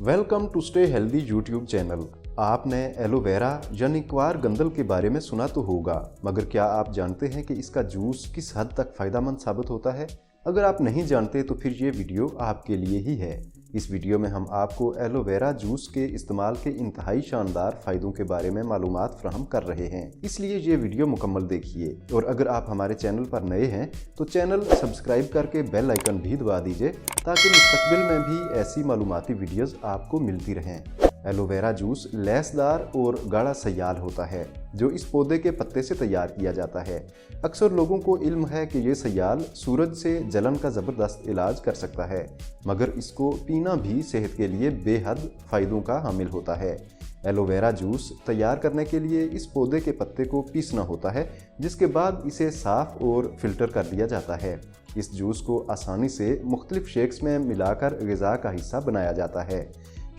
Welcome to stay healthy YouTube channel. आपने aloe vera यानी क्वार गंदल के बारे में सुना तो होगा, मगर क्या आप जानते हैं कि इसका जूस किस हद तक फ़ायदेमंद साबित होता है? अगर आप नहीं जानते तो फिर ये वीडियो आपके लिए ही है। इस वीडियो में हम आपको एलोवेरा जूस के इस्तेमाल के इंतहाई शानदार फ़ायदों के बारे में मालूमात फराहम कर रहे हैं, इसलिए ये वीडियो मुकम्मल देखिए। और अगर आप हमारे चैनल पर नए हैं तो चैनल सब्सक्राइब करके बेल आइकन भी दबा दीजिए ताकि मुस्तकबिल में भी ऐसी मालूमाती वीडियोज़ आपको मिलती रहें। एलोवेरा जूस लैसदार और गाढ़ा सयाल होता है जो इस पौधे के पत्ते से तैयार किया जाता है। अक्सर लोगों को इल्म है कि ये सयाल सूरज से जलन का ज़बरदस्त इलाज कर सकता है, मगर इसको पीना भी सेहत के लिए बेहद फ़ायदों का हामिल होता है। एलोवेरा जूस तैयार करने के लिए इस पौधे के पत्ते को पीसना होता है, जिसके बाद इसे साफ़ और फिल्टर कर दिया जाता है। इस जूस को आसानी से मुख्तलिफ शेक्स में मिलाकर ग़िज़ा का हिस्सा बनाया जाता है।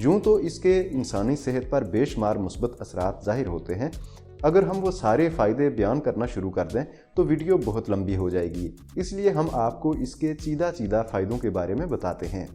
यूँ तो इसके इंसानी सेहत पर बेशुमार मुस्बत असरात ज़ाहिर होते हैं। अगर हम वो सारे फ़ायदे बयान करना शुरू कर दें तो वीडियो बहुत लंबी हो जाएगी, इसलिए हम आपको इसके चीदा फ़ायदों के बारे में बताते हैं।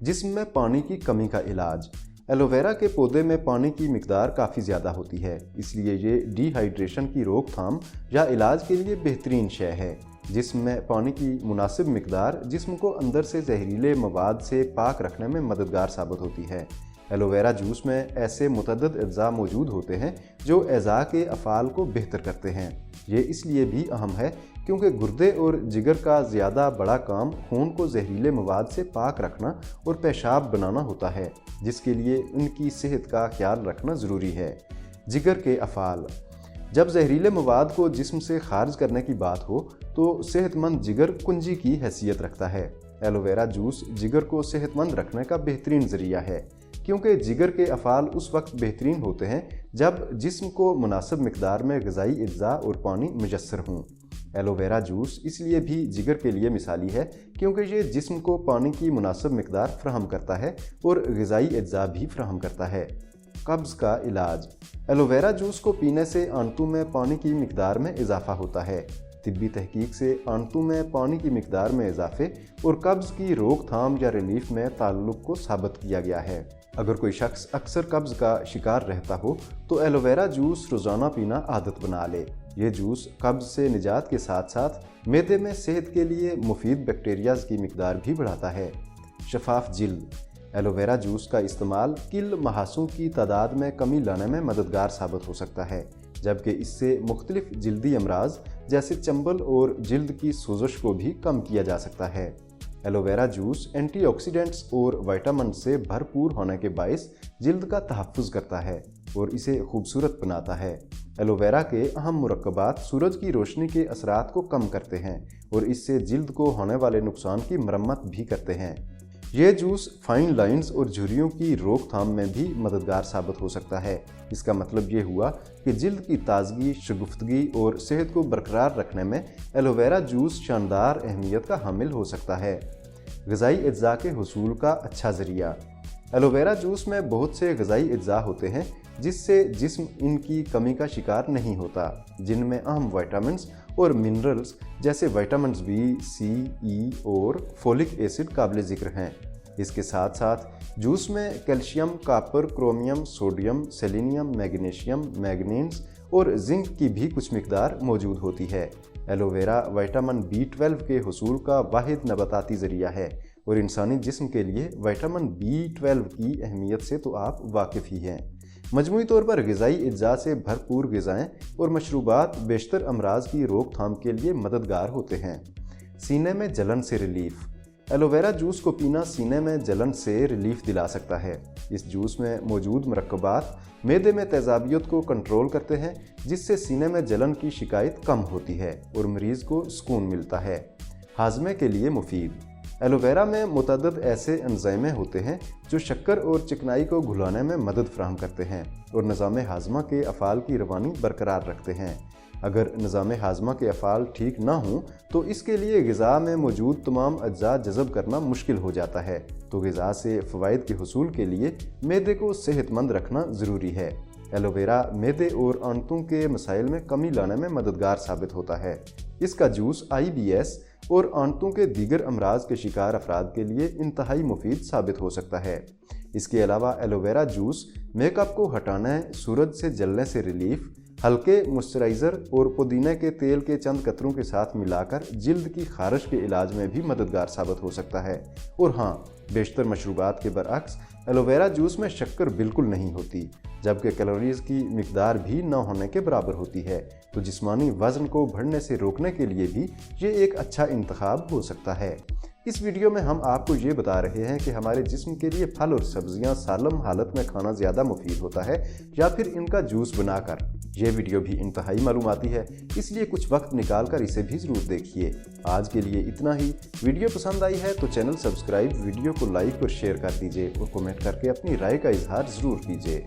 जिस्म में पानी की कमी का इलाज। एलोवेरा के पौधे में पानी की मिकदार काफ़ी ज़्यादा होती है, इसलिए ये डिहाइड्रेशन की रोकथाम या इलाज के लिए बेहतरीन शय है। जिस्म में पानी की मुनासिब मिकदार जिस्म को अंदर से जहरीले मवाद से पाक रखने में मददगार साबित होती है। एलोवेरा जूस में ऐसे मुतअद्दिद अज्जा मौजूद होते हैं जो एज़ा के अफ़ाल को बेहतर करते हैं। ये इसलिए भी अहम है क्योंकि गुर्दे और जिगर का ज़्यादा बड़ा काम खून को जहरीले मवाद से पाक रखना और पेशाब बनाना होता है, जिसके लिए उनकी सेहत का ख्याल रखना ज़रूरी है। जिगर के अफ़ाल। जब जहरीले मवाद को जिस्म से खारिज करने की बात हो तो सेहतमंद जिगर कुंजी की हैसियत रखता है। एलोवेरा जूस जिगर को सेहतमंद रखने का बेहतरीन ज़रिया है, क्योंकि जिगर के अफ़ाल उस वक्त बेहतरीन होते हैं जब जिस्म को मुनासिब मिकदार में ग़िज़ाई अज्जा और पानी मुयस्सर हों। एलोवेरा जूस इसलिए भी जिगर के लिए मिसाली है क्योंकि ये जिस्म को पानी की मुनासिब मिकदार फ़राहम करता है और ग़िज़ाई अज्जा भी फ़राहम करता है। कब्ज़ का इलाज। एलोवेरा जूस को पीने से आंतों में पानी की मिकदार में इजाफ़ा होता है। तिब्बी तहकीक से आंतों में पानी की मिकदार में इजाफे और कब्ज़ की रोकथाम या रिलीफ में ताल्लुक़ को साबित किया गया है। अगर कोई शख्स अक्सर कब्ज़ का शिकार रहता हो तो एलोवेरा जूस रोज़ाना पीना आदत बना ले। ये जूस कब्ज़ से निजात के साथ साथ मैदे में सेहत के लिए मुफीद बैक्टीरियाज़ की मिकदार भी बढ़ाता है। शफाफ जिल्द। एलोवेरा जूस का इस्तेमाल किल महासों की तादाद में कमी लाने में मददगार साबित हो सकता है, जबकि इससे मुख्तलिफ जिल्दी अमराज जैसे चंबल और जिल्द की सोजश को भी कम किया जा सकता है। एलोवेरा जूस एंटीऑक्सीडेंट्स और विटामिन से भरपूर होने के बायस जिल्द का तहफ़्फ़ुज़ करता है और इसे खूबसूरत बनाता है। एलोवेरा के अहम मुरक्कबात सूरज की रोशनी के असरात को कम करते हैं और इससे जिल्द को होने वाले नुकसान की मरम्मत भी करते हैं। ये जूस फाइन लाइंस और झुर्रियों की रोकथाम में भी मददगार साबित हो सकता है। इसका मतलब ये हुआ कि जिल्द की ताजगी, शगुफ्तगी और सेहत को बरकरार रखने में एलोवेरा जूस शानदार अहमियत का हामिल हो सकता है। ग़िज़ाई अज्जा के हुसूल का अच्छा ज़रिया। एलोवेरा जूस में बहुत से ग़िज़ाई अज्जा होते हैं जिससे जिस्म इनकी कमी का शिकार नहीं होता, जिनमें अहम विटामिन्स और मिनरल्स जैसे विटामिन्स बी, सी, ई और फोलिक एसिड काबिल ज़िक्र हैं। इसके साथ साथ जूस में calcium, copper, chromium, sodium, selenium, magnesium, manganese और जिंक की भी कुछ मिकदार मौजूद होती है। एलोवेरा विटामिन B12 के हुसूल का वाहिद नबाताती ज़रिया है और इंसानी जिस्म के लिए विटामिन B12 की अहमियत से तो आप वाकिफ़ ही हैं। मजमूई तौर पर ग़िज़ाई अज्जा से भरपूर ग़िज़ाएँ और मशरूबात बेशतर अमराज की रोकथाम के लिए मददगार होते हैं। सीने में जलन से रिलीफ। एलोवेरा जूस को पीना सीने में जलन से रिलीफ दिला सकता है। इस जूस में मौजूद मुरक्कबात मैदे में तेज़ाबियत को कंट्रोल करते हैं, जिससे सीने में जलन की शिकायत कम होती है और मरीज़ को सुकून मिलता है। हाजमे के लिए मुफीद। एलोवेरा में मुतअद्दिद ऐसे एंजाइमें होते हैं जो शक्कर और चिकनाई को घुलाने में मदद फराहम करते हैं और निज़ाम हाजमा के अफ़ाल की रवानी बरकरार रखते हैं। अगर निज़ाम हाजमा के अफ़ाल ठीक ना हों तो इसके लिए ग़िज़ा में मौजूद तमाम अज्जा जज़ब करना मुश्किल हो जाता है, तो ग़िज़ा से फ़वाइद के हुसूल के लिए मैदे को सेहतमंद रखना ज़रूरी है। एलोवेरा मैदे और आंतों के मसाइल में कमी लाने में मददगार साबित होता है। इसका जूस IBS और आंतों के दीगर अमराज के शिकार अफराद के लिए इंतहाई मुफीद साबित हो सकता है। इसके अलावा एलोवेरा जूस मेकअप को हटाने, सूरज से जलने से रिलीफ, हल्के मॉइस्चराइज़र और पुदीने के तेल के चंद कतरों के साथ मिलाकर जिल्द की खारिश के इलाज में भी मददगार साबित हो सकता है। और हाँ, बेशतर मशरूबात के बरअक्स एलोवेरा जूस में शक्कर बिल्कुल नहीं होती, जबकि कैलोरीज की मिकदार भी न होने के बराबर होती है, तो जिस्मानी वज़न को बढ़ने से रोकने के लिए भी ये एक अच्छा इंतखाब हो सकता है। इस वीडियो में हम आपको ये बता रहे हैं कि हमारे जिस्म के लिए फल और सब्जियां सालम हालत में खाना ज़्यादा मुफीद होता है या फिर इनका जूस बनाकर। ये वीडियो भी इंतहाई मालूमाती है, इसलिए कुछ वक्त निकाल कर इसे भी ज़रूर देखिए। आज के लिए इतना ही। वीडियो पसंद आई है तो चैनल सब्सक्राइब, वीडियो को लाइक और शेयर कर दीजिए और कमेंट करके अपनी राय का इजहार ज़रूर कीजिए।